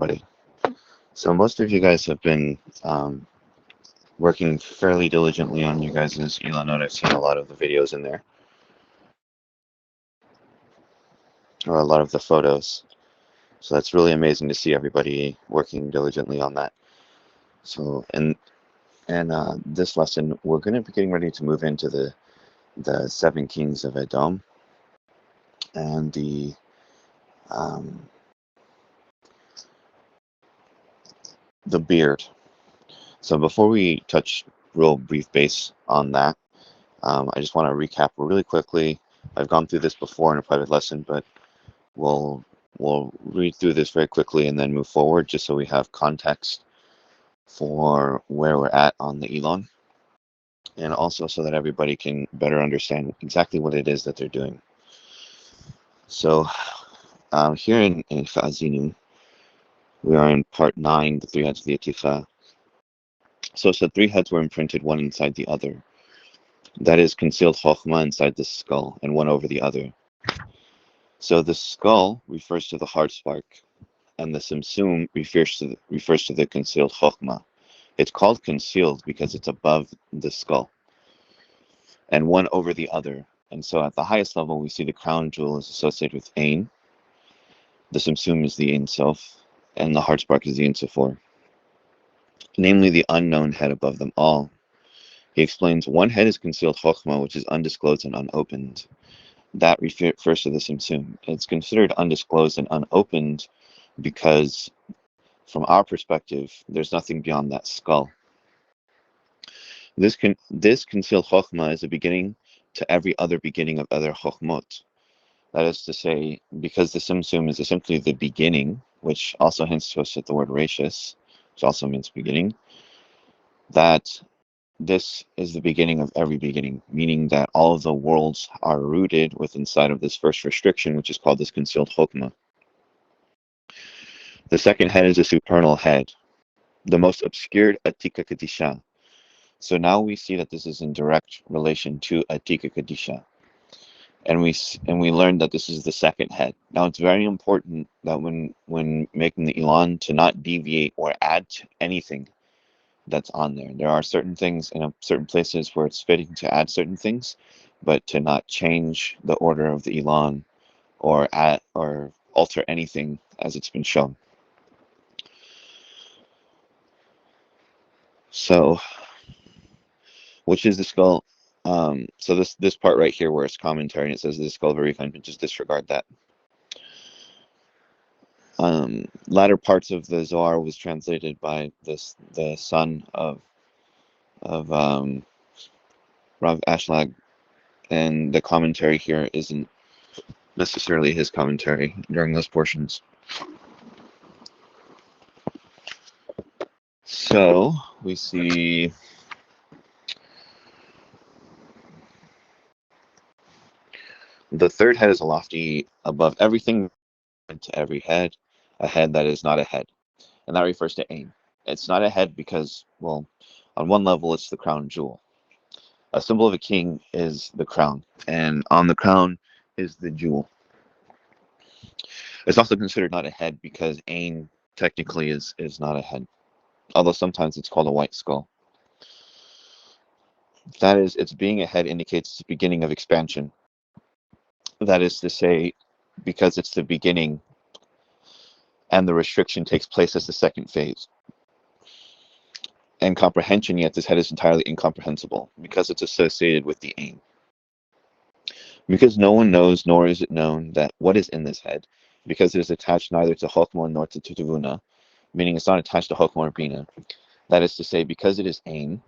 everybody. So most of you guys have been working fairly diligently on you guys' Illanot. I've seen a lot of the videos in there, or a lot of the photos. So that's really amazing to see everybody working diligently on that. So and this lesson, we're going to be getting ready to move into the seven kings of Edom and um, the beard. So before we touch real brief base on that, I just want to recap really quickly. I've gone through this before in a private lesson, but we'll read through this very quickly and then move forward, just so we have context for where we're at on the Elon, and also so that everybody can better understand exactly what it is that they're doing. So here in Chazinu, we are in part 9, the three heads of the Aticha. So three heads were imprinted, one inside the other. That is concealed Chokhmah inside the skull, and one over the other. So the skull refers to the heart spark, and the Simsum refers to the concealed Chokhmah. It's called concealed because it's above the skull, and one over the other. And so at the highest level, we see the crown jewel is associated with Ain, the Simsum is the Ein Sof, and the heart spark is the Ein Sofor, namely the unknown head above them all. He explains one head is concealed Chokhmah, which is undisclosed and unopened. That refers to the Simsum. It's considered undisclosed and unopened because, from our perspective, there's nothing beyond that skull. This concealed Chokhmah is a beginning to every other beginning of other Chokhmot. That is to say, because the Simsum is simply the beginning, which also hints to us at the word Rashis, which also means beginning, that this is the beginning of every beginning, meaning that all of the worlds are rooted within inside of this first restriction, which is called this concealed Chokhmah. The second head is a supernal head, the most obscured Atika Kadisha. So now we see that this is in direct relation to Atika Kadisha. And we learned that this is the second head. Now it's very important that when making the Elon to not deviate or add to anything that's on there. There are certain things in certain places where it's fitting to add certain things, but to not change the order of the Elon or add or alter anything as it's been shown. So, which is the skull? So this part right here where it's commentary and it says the skull of ARICH, just disregard that. Latter parts of the Zohar was translated by the son of Rav Ashlag, and the commentary here isn't necessarily his commentary during those portions. So we see the third head is a lofty above everything to every head, a head that is not a head. And that refers to Ain. It's not a head because, well, on one level it's the crown jewel. A symbol of a king is the crown, and on the crown is the jewel. It's also considered not a head because Ain technically is not a head, although sometimes it's called a white skull. That is, its being a head indicates the beginning of expansion. That is to say, because it's the beginning and the restriction takes place as the second phase. And comprehension, yet this head is entirely incomprehensible because it's associated with the Ain. Because no one knows, nor is it known, that what is in this head, because it is attached neither to Chokhmah nor to Tutuvuna, meaning it's not attached to Chokhmah or Bina. That is to say, because it is Ain,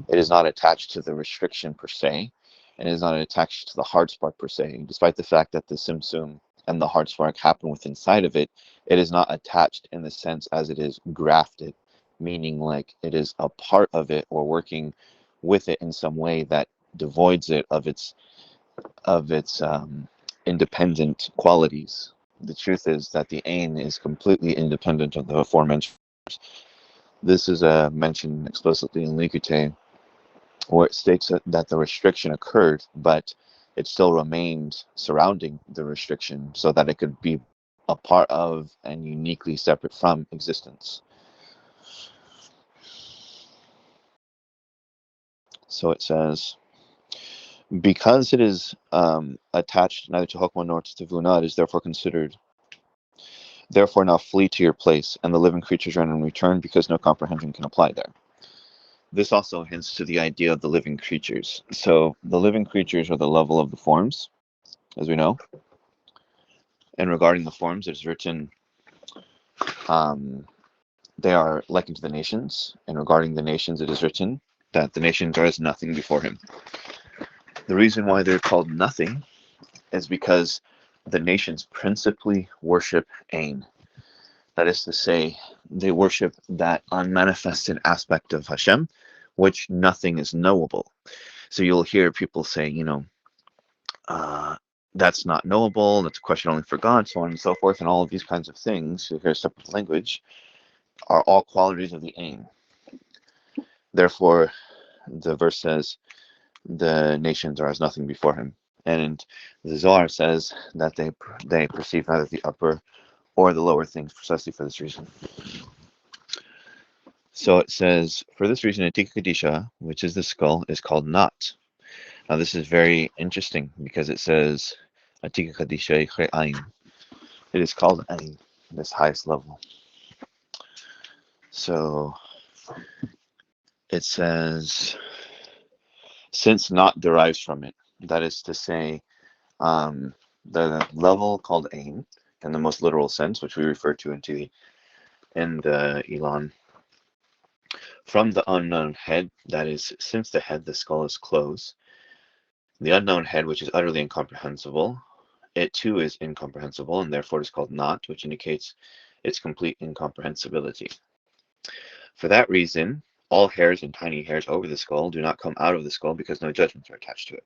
it is not attached to the restriction per se, and it is not attached to the heart spark per se. Despite the fact that the Simsum and the heart spark happen within inside of it, it is not attached in the sense as it is grafted, meaning like it is a part of it or working with it in some way that devoids it of its independent qualities. The truth is that the Ain is completely independent of the aforementioned. This is mentioned explicitly in Likutei, where it states that the restriction occurred, but it still remained surrounding the restriction so that it could be a part of and uniquely separate from existence. So it says, because it is attached neither to Hokmah nor to Tevuna, it is therefore considered. Therefore now flee to your place, and the living creatures run and return, because no comprehension can apply there. This also hints to the idea of the living creatures. So the living creatures are the level of the forms, as we know. And regarding the forms, it is written, they are likened to the nations. And regarding the nations, it is written that the nations are as nothing before him. The reason why they're called nothing is because the nations principally worship Ain. That is to say, they worship that unmanifested aspect of Hashem, which nothing is knowable. So you'll hear people say, that's not knowable, that's a question only for God, so on and so forth, and all of these kinds of things, you'll hear separate language, are all qualities of the Ain. Therefore, the verse says, the nations are as nothing before him. And the Zohar says that they perceive neither the upper or the lower things precisely for this reason. So it says, for this reason, Atika Kadisha, which is the skull, is called Not. Now this is very interesting because it says, Atika Kadisha Ain. It is called Ain, this highest level. So it says, since Not derives from it, that is to say, the level called Ain, in the most literal sense, which we refer to in the Elon, from the unknown head, that is, since the head, the skull is closed, the unknown head, which is utterly incomprehensible, it too is incomprehensible, and therefore is called Not, which indicates its complete incomprehensibility. For that reason, all hairs and tiny hairs over the skull do not come out of the skull because no judgments are attached to it,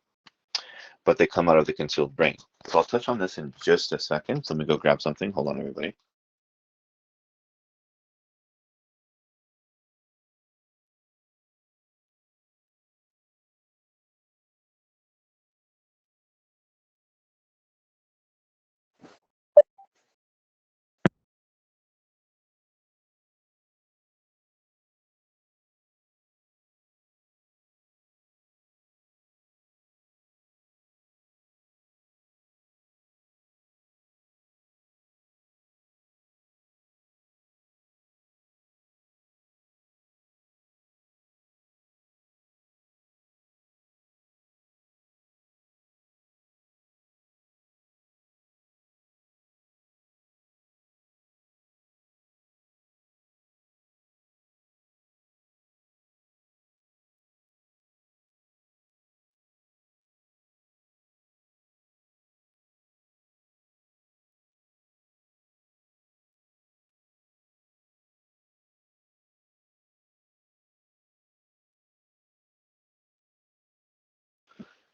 but they come out of the concealed brain. So I'll touch on this in just a second. So let me go grab something. Hold on, everybody.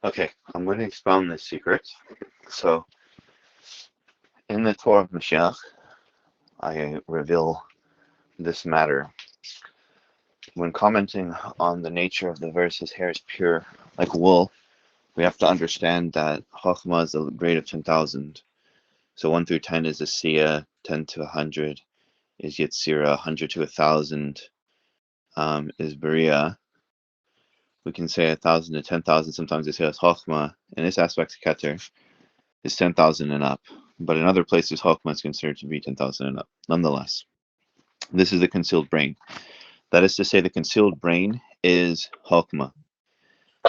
Okay, I'm going to expound this secret. So, in the Torah of Mashiach, I reveal this matter. When commenting on the nature of the verse, his hair is pure like wool, we have to understand that Chokhmah is a grade of 10,000. So 1 through 10 is Asiya, 10 to 100 is Yetzirah, 100 to 1,000 is Beriah. We can say 1,000 to 10,000, sometimes they say as Chokhmah. In this aspect, Keter is 10,000 and up. But in other places, Chokhmah is considered to be 10,000 and up. Nonetheless, this is the concealed brain. That is to say, the concealed brain is Chokhmah.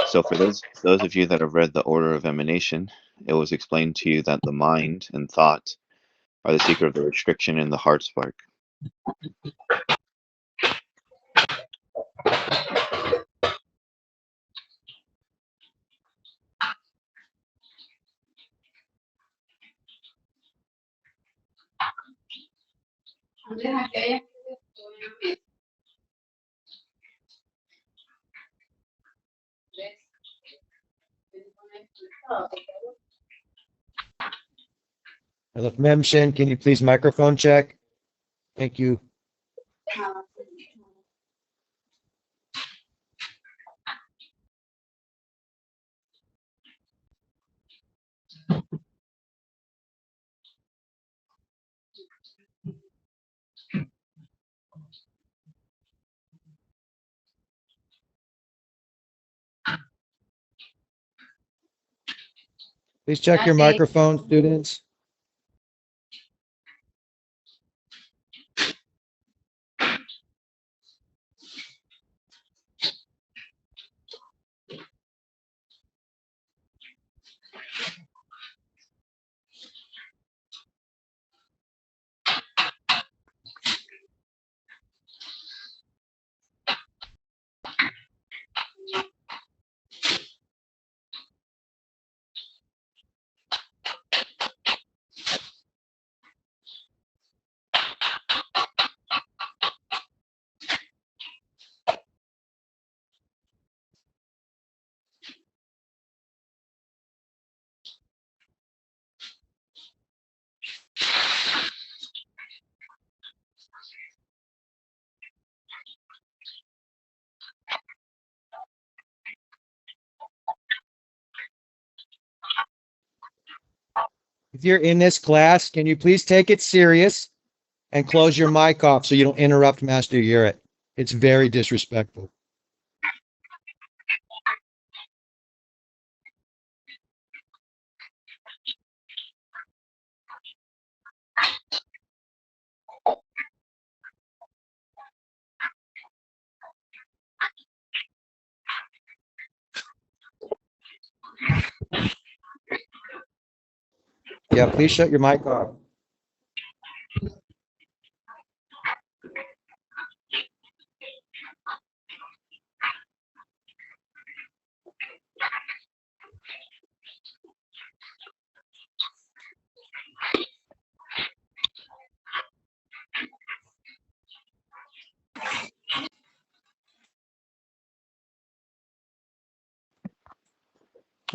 So for those of you that have read the Order of Emanation, it was explained to you that the mind and thought are the secret of the restriction in the heart spark. Hello, Memshin, can you please microphone check? Thank you. Please check your microphone, students. If you're in this class, can you please take it serious and close your mic off so you don't interrupt Master Urit? It's very disrespectful. Yeah, please shut your mic off.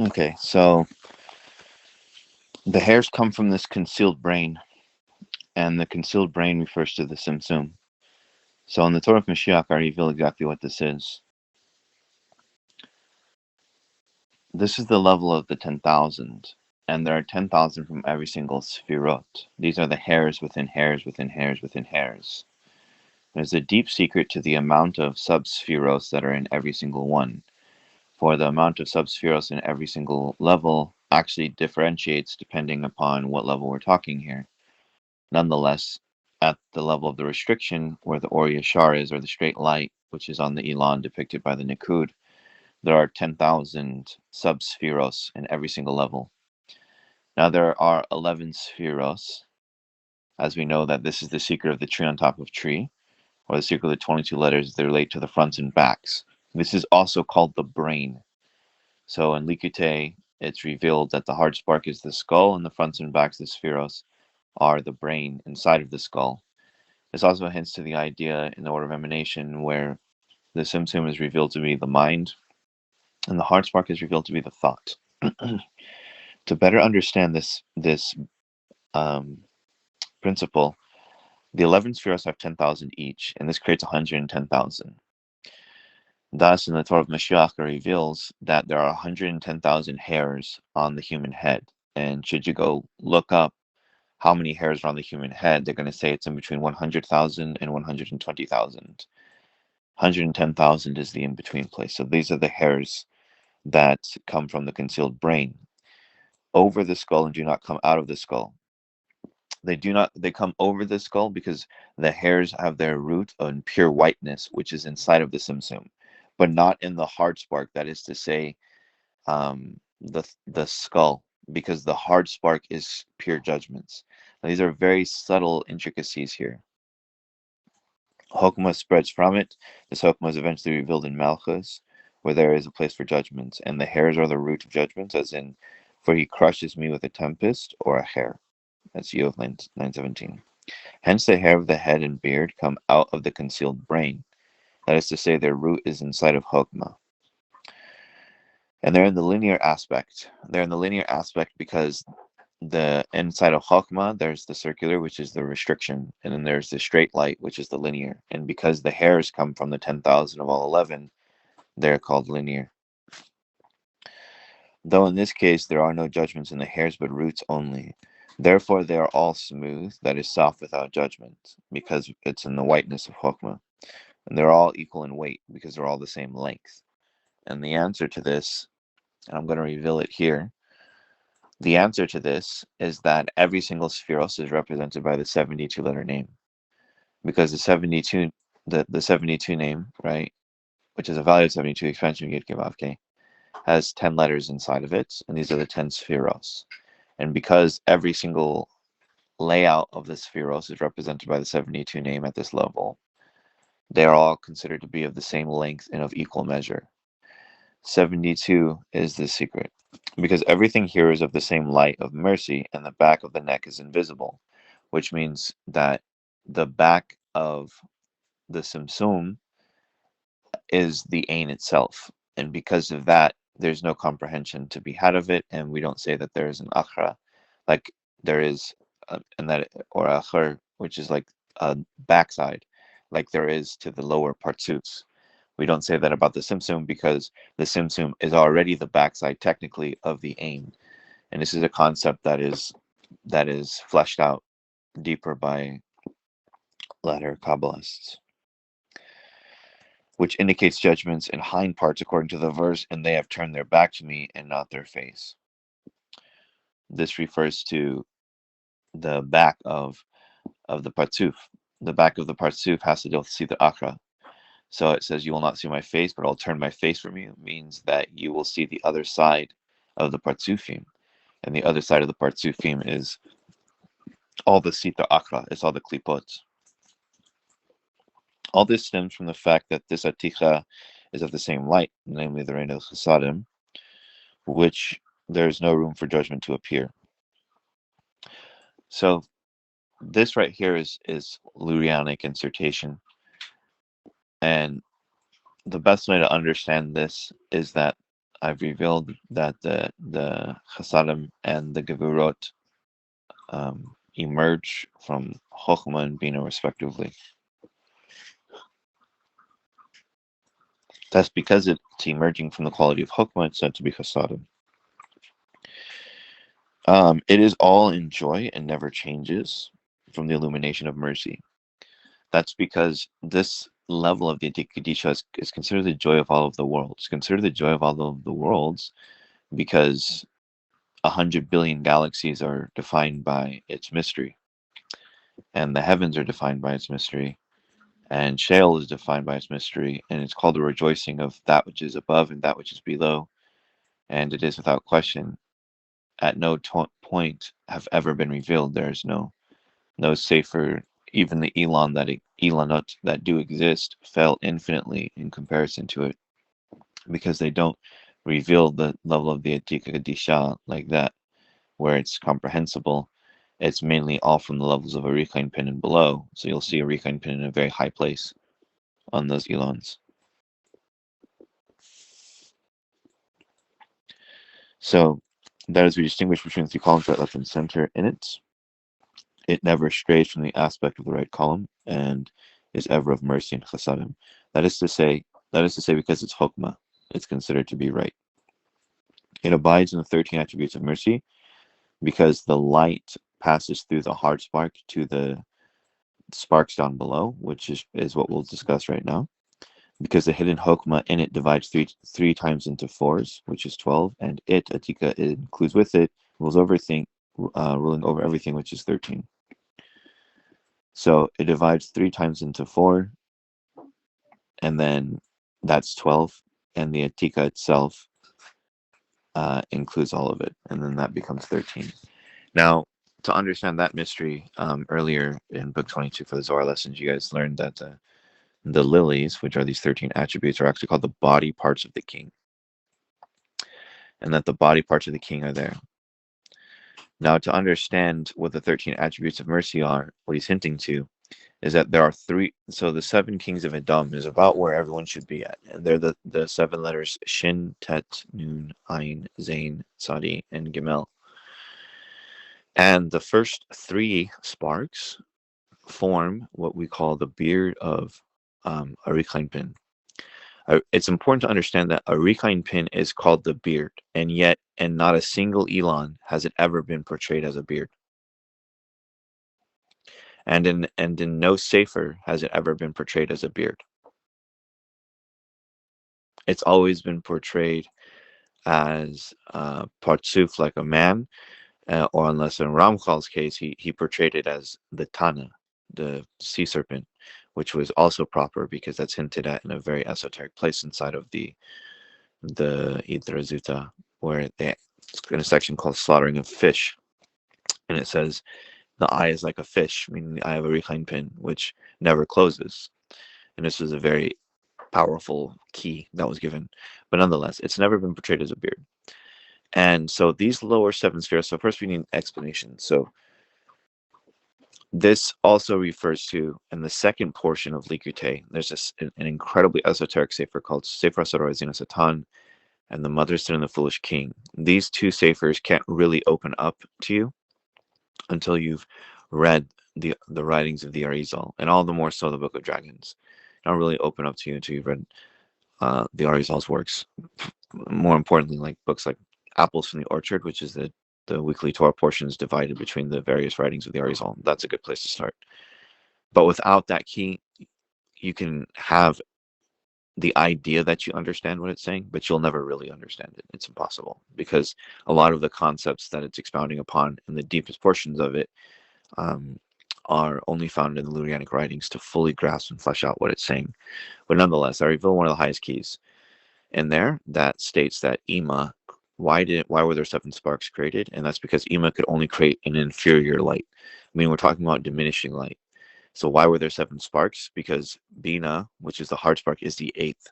Okay, so the hairs come from this concealed brain, and the concealed brain refers to the Simsum. So in the Torah of Mashiach, I reveal exactly what this is. This is the level of the 10,000, and there are 10,000 from every single sphirot. These are the hairs within hairs within hairs within hairs. There's a deep secret to the amount of sub-spheros that are in every single one. For the amount of sub-spheros in every single level actually differentiates depending upon what level we're talking here. Nonetheless, at the level of the restriction, where the Or Yashar is, or the straight light, which is on the Elan depicted by the Nikud, there are 10,000 sub-spheros in every single level. Now there are 11 spheros, as we know that this is the secret of the tree on top of tree, or the secret of the 22 letters that relate to the fronts and backs. This is also called the brain. So in Likute, it's revealed that the hard spark is the skull, and the fronts and backs, the spheros, are the brain inside of the skull. This also hints to the idea in the order of emanation where the Simsum is revealed to be the mind, and the hard spark is revealed to be the thought. To better understand this principle, the 11 spheres have 10,000 each, and this creates 110,000. Thus, in the Torah of Mashiach, it reveals that there are 110,000 hairs on the human head. And should you go look up how many hairs are on the human head, they're going to say it's in between 100,000 and 120,000. 110,000 is the in-between place. So these are the hairs that come from the concealed brain over the skull and do not come out of the skull. They come over the skull because the hairs have their root on pure whiteness, which is inside of the Simsum, but not in the hard spark, that is to say, the skull, because the hard spark is pure judgments. Now, these are very subtle intricacies here. Hokmah spreads from it. This Hokmah is eventually revealed in Malchus, where there is a place for judgments, and the hairs are the root of judgments, as in, for he crushes me with a tempest or a hair. That's Yov 9:17. Hence the hair of the head and beard come out of the concealed brain. That is to say, their root is inside of Hokmah. And they're in the linear aspect. They're in the linear aspect because the inside of Chokmah, there's the circular, which is the restriction, and then there's the straight light, which is the linear. And because the hairs come from the 10,000 of all 11, they're called linear. Though in this case, there are no judgments in the hairs, but roots only. Therefore, they are all smooth, that is, soft without judgment, because it's in the whiteness of Chokmah. And they're all equal in weight, because they're all the same length. And the answer to this, and I'm going to reveal it here, The answer to this is that every single spheros is represented by the 72 letter name, because the 72 name, right, which is a value of 72 expansion Yud Kei Vav Kei, has 10 letters inside of it, and these are the 10 spheros. And because every single layout of the spheros is represented by the 72 name at this level, they are all considered to be of the same length and of equal measure. 72 is the secret, because everything here is of the same light of mercy, and the back of the neck is invisible, which means that the back of the Simsum is the Ain itself. And because of that, there's no comprehension to be had of it, and we don't say that there is an akhra, like there is, and that, or akhir, which is like a backside, like there is to the lower partsufs. We don't say that about the Simsum because the Simsum is already the backside technically of the Ain. And this is a concept that is fleshed out deeper by latter Kabbalists, which indicates judgments in hind parts according to the verse, and they have turned their back to me and not their face. This refers to the back of the Partsuf. The back of the Partsuf has to do with see the Akra. So it says, you will not see my face, but I'll turn my face from you. It means that you will see the other side of the Partsufim. And the other side of the Partsufim is all the Sita Akra, it's all the Klipot. All this stems from the fact that this Aticha is of the same light, namely the Rein of Chesadim, which there is no room for judgment to appear. So this right here is Lurianic insertion, and the best way to understand this is that I've revealed that the Chesadim and the Gevurot emerge from Chochmah and Bina respectively. That's because it's emerging from the quality of Chochmah, it's said to be Chesadim. It is all in joy and never changes from the illumination of mercy. That's because this level of the Kadisha is considered the joy of all of the worlds. It's considered the joy of all of the worlds because 100 billion galaxies are defined by its mystery, and the heavens are defined by its mystery, and Sheol is defined by its mystery, and it's called the rejoicing of that which is above and that which is below, and it is without question. At no point have ever been revealed. There is no safer. Even the Illanot that do exist fell infinitely in comparison to it, because they don't reveal the level of the Atika Kadisha like that, where it's comprehensible. It's mainly all from the levels of ARICH ANPIN and below. So you'll see ARICH ANPIN in a very high place on those Ilans. So that is we distinguish between the three columns right, left, and center in it. It never strays from the aspect of the right column and is ever of mercy and chasadim. That is to say, because it's chokmah, it's considered to be right. It abides in the 13 attributes of mercy because the light passes through the hard spark to the sparks down below, which is what we'll discuss right now. Because the hidden chokmah in it divides three times into fours, which is 12, and it, Atika, it includes with it, ruling over everything, which is 13. So it divides 3 times into 4, and then that's 12, and the Atika itself includes all of it, and then that becomes 13. Now, to understand that mystery, earlier in book 22 for the Zohar lessons, you guys learned that the lilies, which are these 13 attributes, are actually called the body parts of the king, and that the body parts of the king are there. Now, to understand what the 13 attributes of mercy are, what he's hinting to is that there are 3. So the 7 kings of Edom is about where everyone should be at. And they're the 7 letters Shin, Tet, Nun, Ayin, Zain, Sadi, and Gimel. And the first 3 sparks form what we call the beard of ARICH ANPIN. It's important to understand that ARICH ANPIN is called the beard, and not a single Elon has it ever been portrayed as a beard. And in no Sefer has it ever been portrayed as a beard. It's always been portrayed as Partsuf, like a man, or unless in Ramchal's case, he portrayed it as the Tana, the sea serpent, which was also proper because that's hinted at in a very esoteric place inside of the Idrazuta, where they in a section called slaughtering of fish, and it says the eye is like a fish, meaning the eye of ARICH ANPIN, which never closes. And this was a very powerful key that was given. But nonetheless, it's never been portrayed as a beard. And so these lower seven spheres, so first we need an explanation. So this also refers to, in the second portion of Likute, there's an incredibly esoteric sefer called Sefer Sarazina Satan and the Mother Sin and the Foolish King. These two sefers can't really open up to you until you've read the writings of the Arizal, and all the more so the Book of Dragons. They don't really open up to you until you've read the Arizal's works. More importantly, like books like Apples from the Orchard, which is the weekly Torah portions divided between the various writings of the Arizal. That's a good place to start. But without that key, you can have the idea that you understand what it's saying, but you'll never really understand it. It's impossible because a lot of the concepts that it's expounding upon in the deepest portions of it are only found in the Lurianic writings to fully grasp and flesh out what it's saying. But nonetheless, I reveal one of the highest keys in there that states that Ima, why were there seven sparks created? And that's because Ima could only create an inferior light. I mean, we're talking about diminishing light. So why were there seven sparks? Because Bina, which is the heart spark, is the eighth.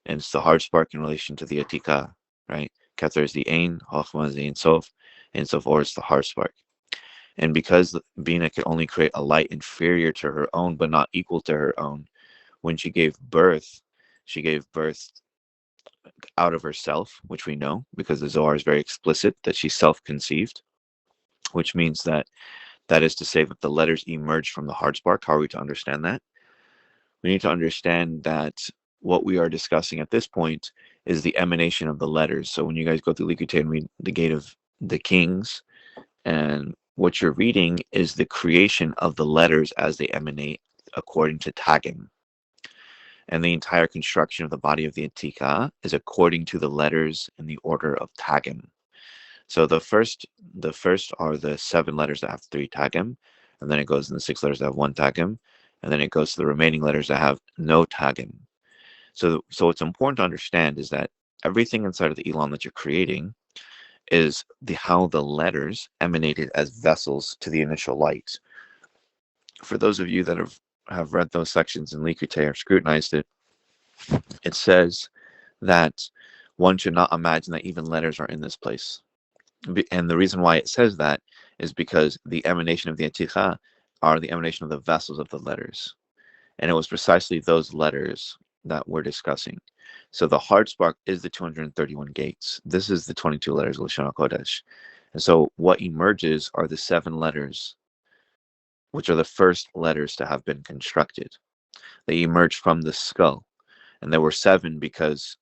And it's the heart spark in relation to the Atika, right? Keter is the Ain, Chochmah is the Ein Sof, Ein Sof Or is the heart spark. And because Bina could only create a light inferior to her own, but not equal to her own, when she gave birth out of herself, which we know because the Zohar is very explicit that she's self-conceived, which means that is to say that the letters emerged from the heart spark. How are we to understand that? We need to understand that what we are discussing at this point is the emanation of the letters. So when you guys go through Likutei and read the Gate of the Kings, and what you're reading is the creation of the letters as they emanate according to Tagim. And the entire construction of the body of the Atika is according to the letters in the order of Tagim. So the first are the 7 letters that have 3 Tagim, and then it goes in the 6 letters that have 1 Tagim, and then it goes to the remaining letters that have no Tagim. So what's important to understand is that everything inside of the Elon that you're creating is how the letters emanated as vessels to the initial light. For those of you that have read those sections in Likutei or scrutinized it, it says that one should not imagine that even letters are in this place. And the reason why it says that is because the emanation of the Aticha are the emanation of the vessels of the letters. And it was precisely those letters that we're discussing. So the heart spark is the 231 gates. This is the 22 letters of Lashon HaKodesh. And so what emerges are the 7 letters, which are the first letters to have been constructed. They emerge from the skull. And there were 7 because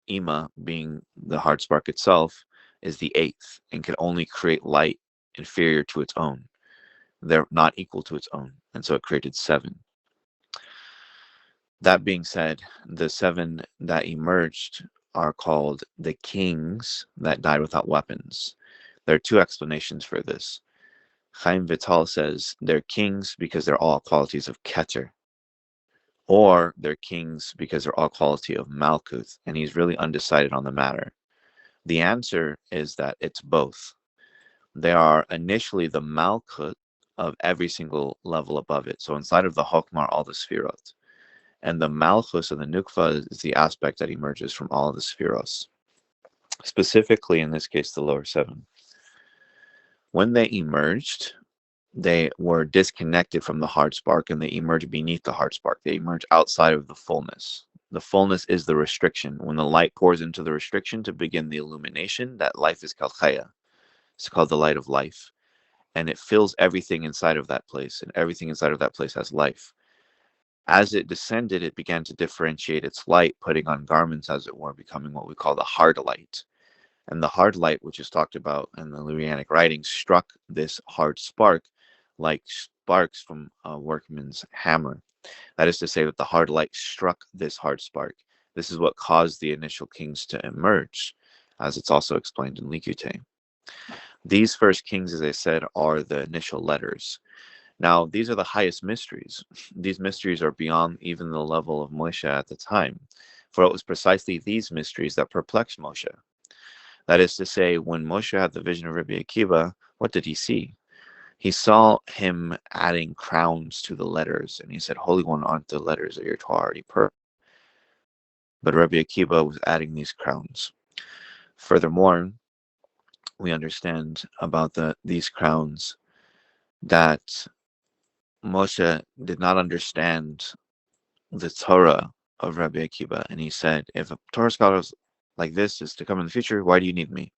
Ima, being the heart spark itself, is the 8th and can only create light inferior to its own. They're not equal to its own. And so it created 7. That being said, the 7 that emerged are called the kings that died without weapons. There are 2 explanations for this. Chaim Vital says they're kings because they're all qualities of Keter, or they're kings because they're all quality of Malkuth, and he's really undecided on the matter. The answer is that it's both. They are initially the Malkuth of every single level above it. So inside of the Chokmah are all the Sfirot. And the Malchus and the Nukva is the aspect that emerges from all of the Spheros. Specifically, in this case, the lower 7. When they emerged, they were disconnected from the heart spark and they emerged beneath the heart spark. They emerged outside of the fullness. The fullness is the restriction. When the light pours into the restriction to begin the illumination, that life is called Chaya. It's called the light of life. And it fills everything inside of that place, and everything inside of that place has life. As it descended, it began to differentiate its light, putting on garments, as it were, becoming what we call the hard light. And the hard light, which is talked about in the Lurianic writings, struck this hard spark like sparks from a workman's hammer. That is to say that the hard light struck this hard spark. This is what caused the initial kings to emerge, as it's also explained in Likute. These first kings, as I said, are the initial letters. Now, these are the highest mysteries. These mysteries are beyond even the level of Moshe at the time, for it was precisely these mysteries that perplexed Moshe. That is to say, when Moshe had the vision of Rabbi Akiva, what did he see? He saw him adding crowns to the letters, and he said, Holy One, aren't the letters of your Torah already perfect? But Rabbi Akiva was adding these crowns. Furthermore, we understand about these crowns that Moshe did not understand the Torah of Rabbi Akiva, and he said, if a Torah scholar like this is to come in the future, why do you need me?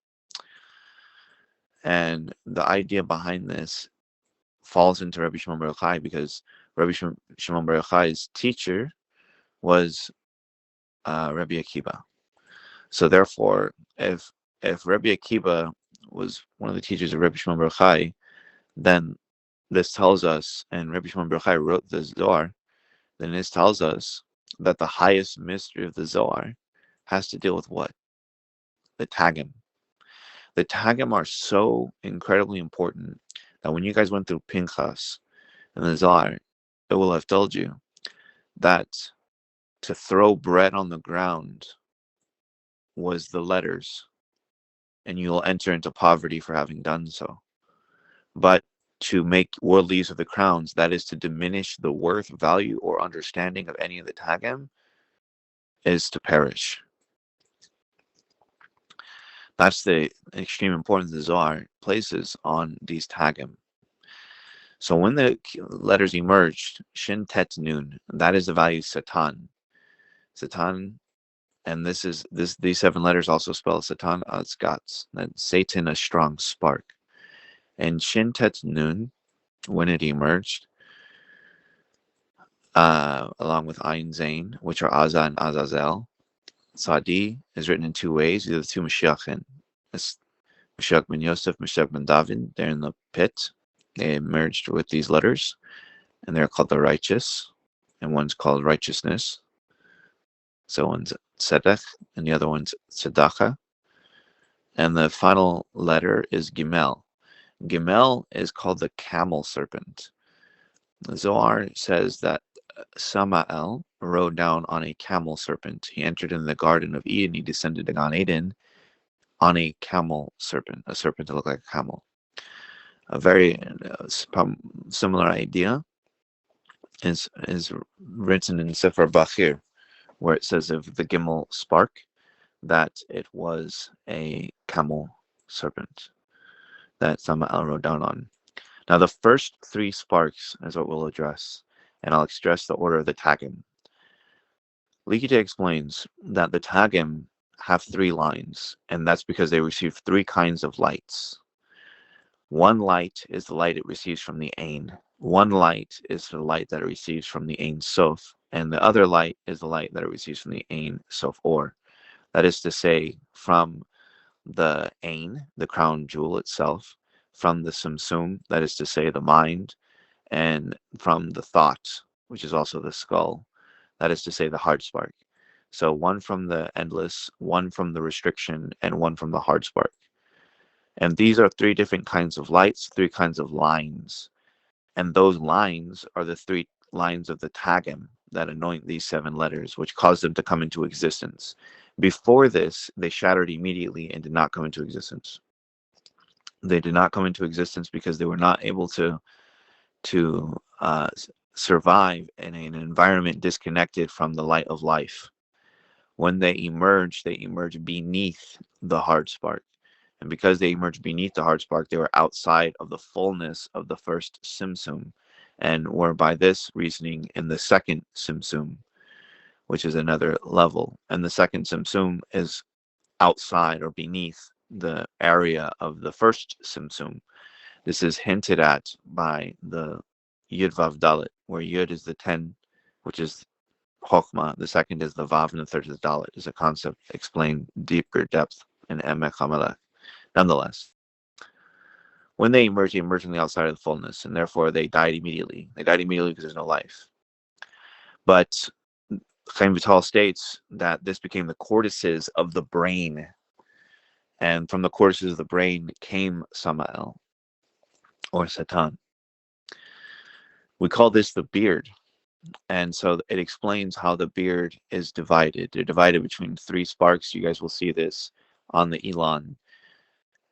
And the idea behind this falls into Rabbi Shimon Bar Yochai, because Rabbi Shimon Bar Yochai's teacher was Rabbi Akiva. So therefore, if Rabbi Akiva was one of the teachers of Rabbi Shimon Bar Yochai, then this tells us, and Rabbi Shimon Bar Yochai wrote the Zohar, then this tells us that the highest mystery of the Zohar has to deal with what? The Tagim. The Tagim are so incredibly important that when you guys went through Pinchas and the Zohar, it will have told you that to throw bread on the ground was the letters, and you will enter into poverty for having done so. But to make worldly use of the crowns, that is to diminish the worth, value, or understanding of any of the Tagim, is to perish. That's the extreme importance the Zohar places on these Tagim. So when the letters emerged, Shin Tet Nun, that is the value Satan. Satan, and these 7 letters also spell Satan as Gats, that Satan, a strong spark. And Shin Tet Nun, when it emerged, along with Ayin Zain, which are Azza and Azazel, Sadi is written in 2 ways, either the 2 Mashiachin. Mashiach ben Yosef, Mashiach ben David, they're in the pit. They merged with these letters, and they're called the righteous, and one's called righteousness. So one's Tzedek, and the other one's Tzedakah. And the final letter is Gimel. Gimel is called the camel serpent. The Zohar says that Samael rode down on a camel serpent. He entered in the Garden of Eden. He descended to Gan Eden on a camel serpent, a serpent that looked like a camel. A very similar idea is written in Sefer Bachir, where it says of the Gimel spark that it was a camel serpent that Samael rode down on. Now, the first 3 sparks is what we'll address, and I'll stress the order of the Tagim. Likite explains that the Tagim have 3 lines, and that's because they receive 3 kinds of lights. One light is the light it receives from the Ein. One light is the light that it receives from the Ein Sof, and the other light is the light that it receives from the Ein Sof Or. That is to say, from the Ein, the crown jewel itself, from the Sumsum, that is to say, the mind, and from the thought, which is also the skull, that is to say, the heart spark. So one from the endless, one from the restriction, and one from the heart spark. And these are 3 different kinds of lights, 3 kinds of lines. And those lines are the 3 lines of the Tagim that anoint these 7 letters, which cause them to come into existence. Before this, they shattered immediately and did not come into existence. They did not come into existence because they were not able to survive in an environment disconnected from the light of life. When they emerged beneath the heart spark. And because they emerged beneath the heart spark, they were outside of the fullness of the first Simsum, and were by this reasoning in the second Simsum, which is another level. And the second Simsum is outside or beneath the area of the first Simsum. This is hinted at by the Yud Vav Dalet, where Yud is the 10, which is Chokhmah, the second is the Vav, and the third is the Dalet. Is a concept explained deeper depth in Emek HaMelech. Nonetheless, when they emerge from the outside of the fullness, and therefore they died immediately. They died immediately because there's no life. But Chaim Vital states that this became the cortices of the brain, and from the cortices of the brain came Samael, or Satan. We call this the beard, and so it explains how the beard is divided. They're divided between three sparks. You guys will see this on the Elon.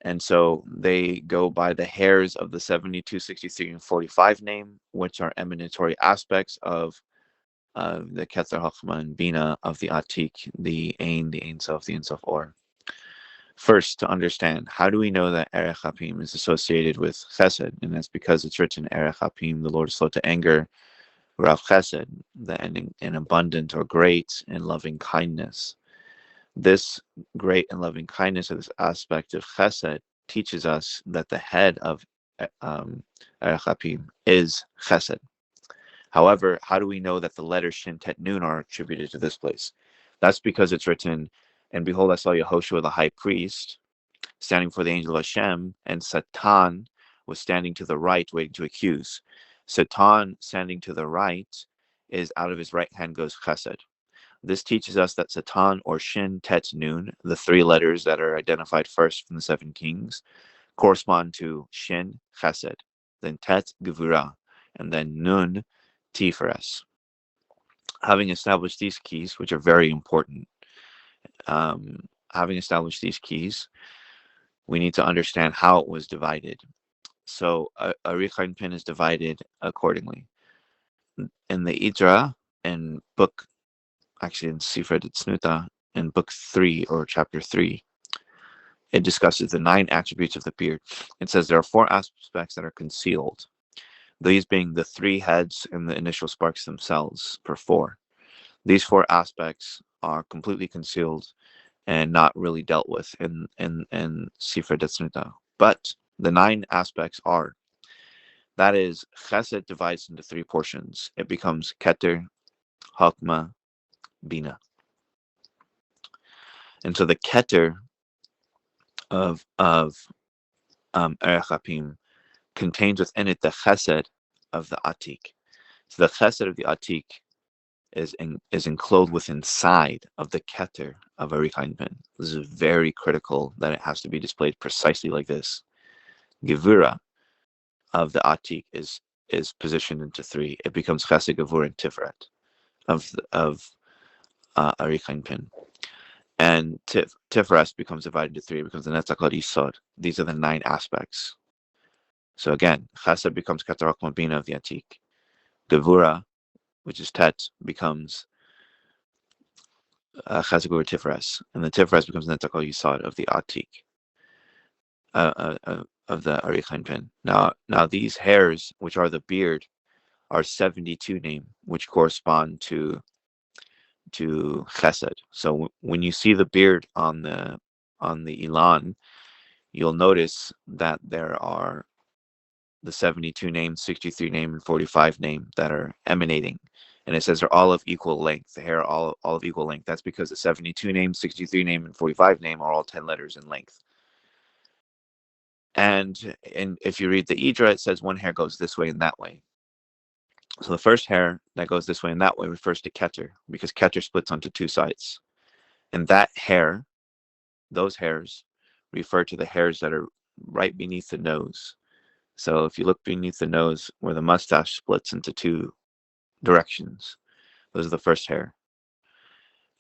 And so they go by the hairs of the 72, 63, and 45 name, which are emanatory aspects of the Kether Chochmah and Bina of the Atik, the Ein Sof, the Ein Sof Or. First, to understand, how do we know that Erech Hapim is associated with Chesed? And that's because it's written, Erech Hapim, the Lord is slow to anger, Rav Chesed, the ending in abundant or great and loving kindness. This great and loving kindness, or this aspect of Chesed, teaches us that the head of Erech Hapim is Chesed. However, how do we know that the letters Shin, Tet, Nun are attributed to this place? That's because it's written, and behold, I saw Yehoshua the high priest standing for the angel of Hashem, and Satan was standing to the right, waiting to accuse. Satan standing to the right is out of his right hand goes Chesed. This teaches us that Satan, or Shin, Tet, Nun, the three letters that are identified first from the seven kings, correspond to Shin, Chesed, then Tet, Gevurah, and then Nun, Tiferes. Having established these keys, which are very important, having established these keys, we need to understand how it was divided. So ARICH ANPIN is divided accordingly. In the Idra, in book, actually in Sifra Tznuta, in book 3 or chapter 3, it discusses the 9 attributes of the beard. It says there are 4 aspects that are concealed, these being the 3 heads and the initial sparks themselves per 4. These 4 aspects are completely concealed and not really dealt with in Sifra Tznuta. But the 9 aspects are, that is, Chesed divides into 3 portions. It becomes Keter, Chokmah, Bina. And so the Keter of Erech Hapim contains within it the Chesed of the Atik. So the Chesed of the Atik is enclosed within inside of the Keter of ARICH ANPIN. This is very critical that it has to be displayed precisely like this. Gevura of the Atik is positioned into 3. It becomes Chesed, Gevura, and Tiferet of ARICH ANPIN. And Tiferet becomes divided into 3. It becomes the Netzach Yisod. These are the 9 aspects. So again, Chesed becomes Keter Chokmah Bina of the Atik. Gevura, which is Tet, becomes Chesed, Gevura, Tiferet, and the Tiferet becomes Netzach Yisod of the Atik, of the ARICH ANPIN. Now these hairs, which are the beard, are 72 name, which correspond to Chesed. So when you see the beard on the Ilan, you'll notice that there are the 72 name, 63 name, and 45 name that are emanating. And it says they're all of equal length. The hair are all of equal length. That's because the 72 name, 63 name, and 45 name are all 10 letters in length. And if you read the Idra, it says one hair goes this way and that way. So the first hair that goes this way and that way refers to Keter, because Keter splits onto 2 sides. And that hair, those hairs, refer to the hairs that are right beneath the nose. So if you look beneath the nose where the mustache splits into 2 directions, those are the first hair.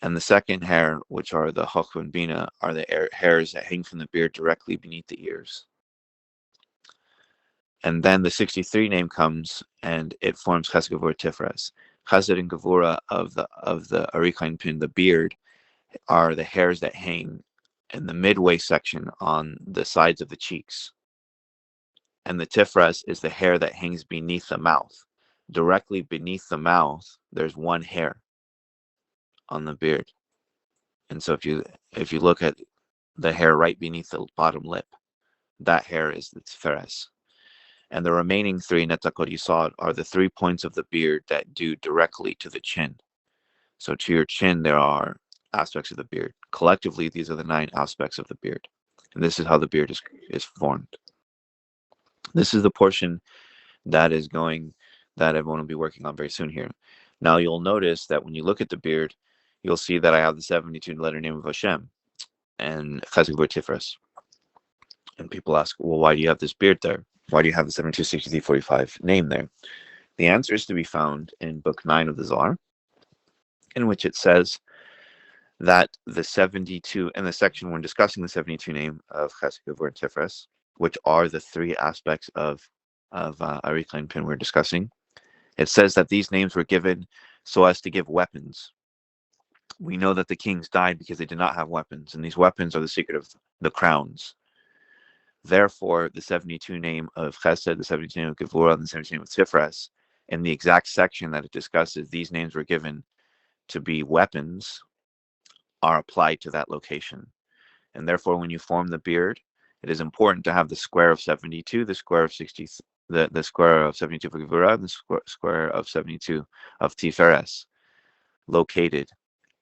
And the second hair, which are the Chochmah and Bina, are the hairs that hang from the beard directly beneath the ears. And then the 63 name comes, and it forms Chesed, Gevura, Tiferet. Chesed and Gevura of the ARICH ANPIN, the beard, are the hairs that hang in the midway section on the sides of the cheeks. And the Tiferet is the hair that hangs beneath the mouth. Directly beneath the mouth, there's one hair on the beard. And so if you look at the hair right beneath the bottom lip, that hair is the Tiferet. And the remaining 3 Netzach Yisod are the 3 points of the beard that do directly to the chin. So to your chin, there are aspects of the beard. Collectively, these are the 9 aspects of the beard. And this is how the beard is formed. This is the portion that everyone will be working on very soon here. Now you'll notice that when you look at the beard, you'll see that I have the 72 letter name of Hashem and Chesed Tiferet. And people ask, well, why do you have this beard there? Why do you have the 72, 63, 45 name there? The answer is to be found in Book 9 of the Zohar, in which it says that the 72, in the section when discussing the 72 name of Chesed, Gevurah, and Tiferet, which are the three aspects of ARICH and ANPIN we're discussing, it says that these names were given so as to give weapons. We know that the kings died because they did not have weapons, and these weapons are the secret of the crowns. Therefore, the 72 name of Chesed, the 72 name of Gevurah, and the 72 name of Tiferet, in the exact section that it discusses, these names were given to be weapons, are applied to that location. And therefore, when you form the beard, it is important to have the square of 72, the square of 60, the square of 72 for Gevurah, and the square of 72 of Tiferet located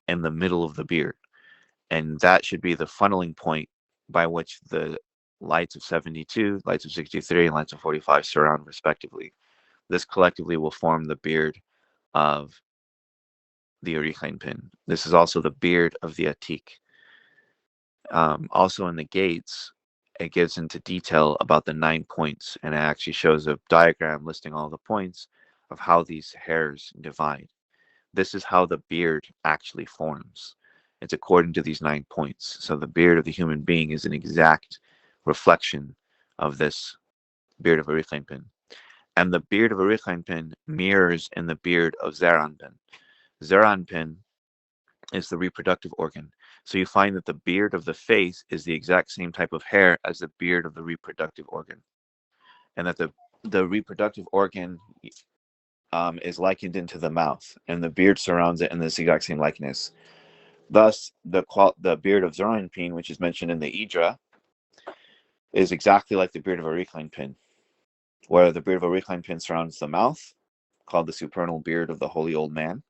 in the middle of the beard. And that should be the funneling point by which the lights of 72, lights of 63, and lights of 45 surround respectively. This collectively will form the beard of the ARICH ANPIN. This is also the beard of the ATIK. Also in the gates, it gives into detail about the 9 points, and it actually shows a diagram listing all the points of how these hairs divide. This is how the beard actually forms. It's according to these 9 points. So the beard of the human being is an exact reflection of this beard of ARICH ANPIN. And the beard of ARICH ANPIN mirrors in the beard of Zeir ANPIN. Zeir ANPIN is the reproductive organ. So you find that the beard of the face is the exact same type of hair as the beard of the reproductive organ. And that the reproductive organ is likened into the mouth, and the beard surrounds it in this exact same likeness. Thus, the beard of Zeir ANPIN, which is mentioned in the Idra, is exactly like the beard of ARICH ANPIN, where the beard of ARICH ANPIN surrounds the mouth, called the supernal beard of the holy old man,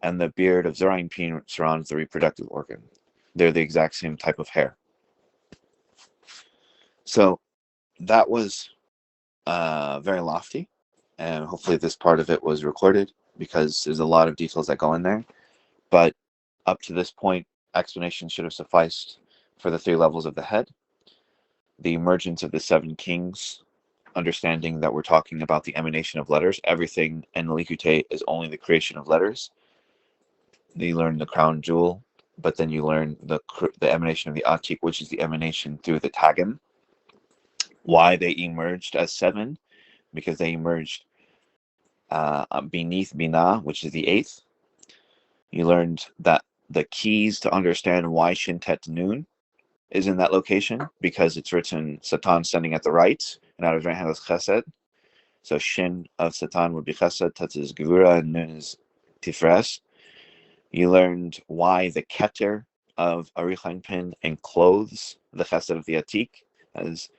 and the beard of Zeir ANPIN surrounds the reproductive organ. They're the exact same type of hair. So that was very lofty, and hopefully this part of it was recorded because there's a lot of details that go in there. But up to this point, explanation should have sufficed for the 3 levels of the head, the emergence of the 7 kings, understanding that we're talking about the emanation of letters. Everything in Likutei is only the creation of letters. You learn the crown jewel, but then you learn the emanation of the Atik, which is the emanation through the Tagim. Why they emerged as 7? Because they emerged beneath Binah, which is the 8th. You learned that the keys to understand why Shin Tet Nun is in that location, because it's written Satan standing at the right, and out of his right hand is Chesed. So Shin of Satan would be Chesed, Tet is Gevurah, and Nun is Tiferet. You learned why the Keter of ARICH ANPIN enclothes the Chesed of the Atik, as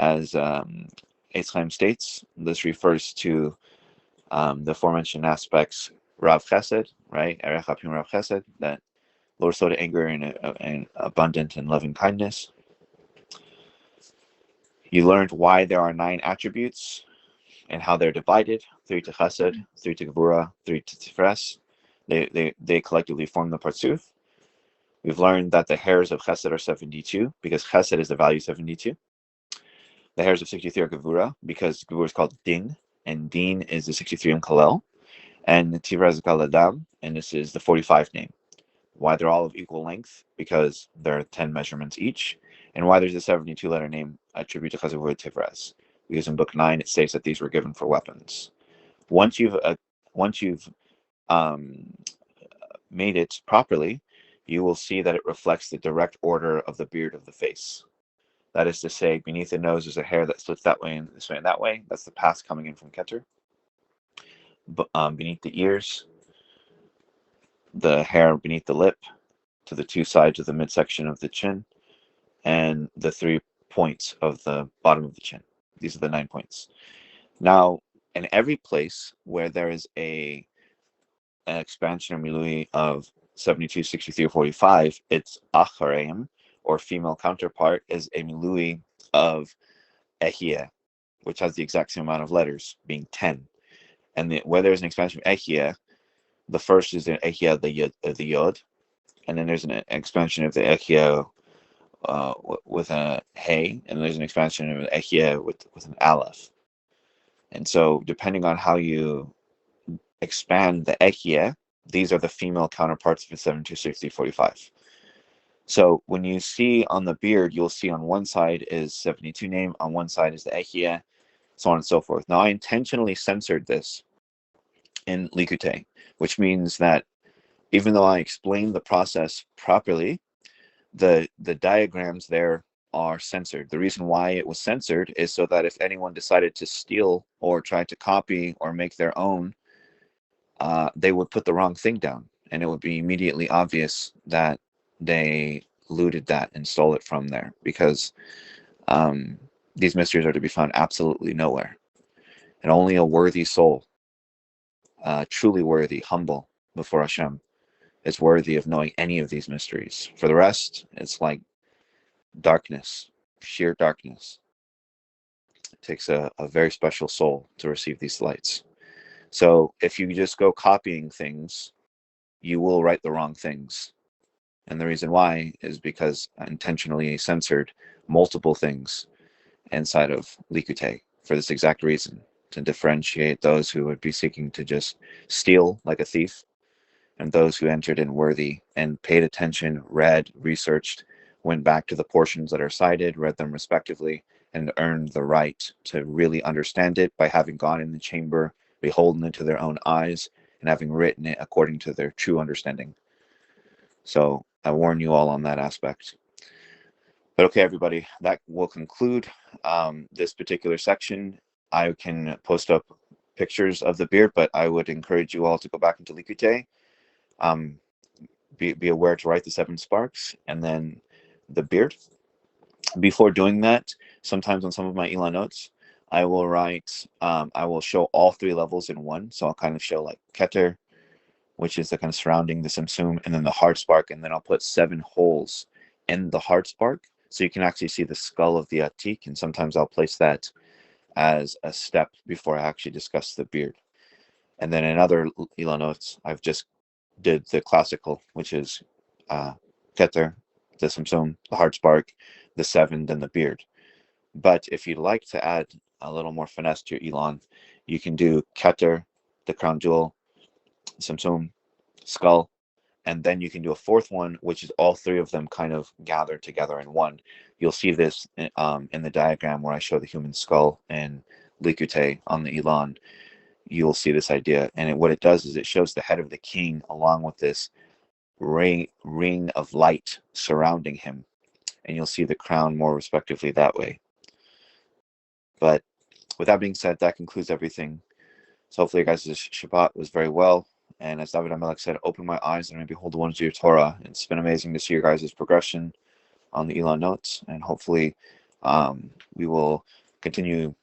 Eitz Chaim states. This refers to the aforementioned aspects, Rav Chesed, right? Erech Apim Rav Chesed, that Lord slow to anger and abundant in loving kindness. You learned why there are 9 attributes and how they're divided: 3 to Chesed, 3 to Gevurah, 3 to Tiferet. They collectively form the Parzuf. We've learned that the hairs of Chesed are 72 because Chesed is the value 72. The hairs of 63 are Gevurah because Gevurah is called Din, and Din is the 63 in Kalel, and Tiferet is called Adam, and this is the 45 name. Why they're all of equal length? Because there are 10 measurements each. And why there's a 72 letter name attributed to Chesed Gevurah Tiferet? Because in Book 9 it states that these were given for weapons. Once you've made it properly, you will see that it reflects the direct order of the beard of the face. That is to say, beneath the nose is a hair that splits that way and this way and that way. That's the path coming in from Keter. But beneath the ears, the hair beneath the lip, to the 2 sides of the midsection of the chin, and the 3 points of the bottom of the chin. These are the 9 points. Now, in every place where there is an expansion or milui of 72, 63, or 45, its achareim, or female counterpart, is a milui of ehiyeh, which has the exact same amount of letters, being 10. And where there's an expansion of ehiyeh, The first is the Echia, the Yod, and then there's an expansion of the Echia with a Hey, and there's an expansion of an Echia with an Aleph. And so, depending on how you expand the Echia, these are the female counterparts of the 726045. So when you see on the beard, you'll see on one side is 72 name, on one side is the Echia, so on and so forth. Now, I intentionally censored this in Likute, which means that even though I explained the process properly, the diagrams there are censored. The reason why it was censored is so that if anyone decided to steal or try to copy or make their own, they would put the wrong thing down, and it would be immediately obvious that they looted that and stole it from there, because these mysteries are to be found absolutely nowhere, and only a worthy soul, truly worthy, humble before Hashem, is worthy of knowing any of these mysteries. For the rest, it's like darkness, sheer darkness. It takes a very special soul to receive these lights. So if you just go copying things, you will write the wrong things. And the reason why is because I intentionally censored multiple things inside of Likute for this exact reason, to differentiate those who would be seeking to just steal like a thief, and those who entered in worthy and paid attention, read, researched, went back to the portions that are cited, read them respectively, and earned the right to really understand it by having gone in the chamber, beholden it to their own eyes, and having written it according to their true understanding. So I warn you all on that aspect. But okay, everybody, that will conclude this particular section. I can post up pictures of the beard, but I would encourage you all to go back into Likute. Be aware to write the 7 sparks and then the beard. Before doing that, sometimes on some of my Illanots, I will write, I will show all 3 levels in one. So I'll kind of show like Keter, which is the kind of surrounding the Simsum, and then the heart spark, and then I'll put 7 holes in the heart spark, so you can actually see the skull of the Atik, and sometimes I'll place that as a step before I actually discuss the beard. And then in other Ilanots, I've just did the classical, which is Keter, the Simsum, the heart spark, the 7, then the beard. But if you'd like to add a little more finesse to your Ilan, you can do Keter, the crown jewel, Simsum, skull, and then you can do a 4th one, which is all 3 of them kind of gathered together in one. You'll see this in the diagram where I show the human skull and Likute on the Ilan. You'll see this idea, and what it does is it shows the head of the king along with this ring of light surrounding him, and you'll see the crown more respectively that way. But with that being said, that concludes everything. So hopefully you guys' Shabbat was very well. And as David Amelech said, open my eyes and I behold the wonders of your Torah. It's been amazing to see your guys' progression on the Illanot, and hopefully we will continue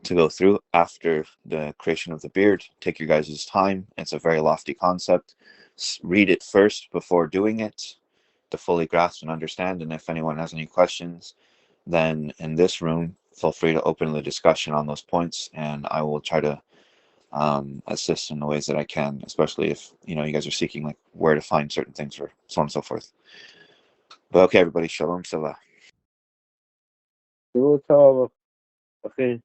to go through after the creation of the beard. Take your guys' time. It's a very lofty concept. Read it first before doing it to fully grasp and understand. And if anyone has any questions, then in this room, feel free to open the discussion on those points, and I will try to assist in the ways that I can, especially if you guys are seeking like where to find certain things or so on and so forth. But okay, everybody, shalom, Salah. Okay.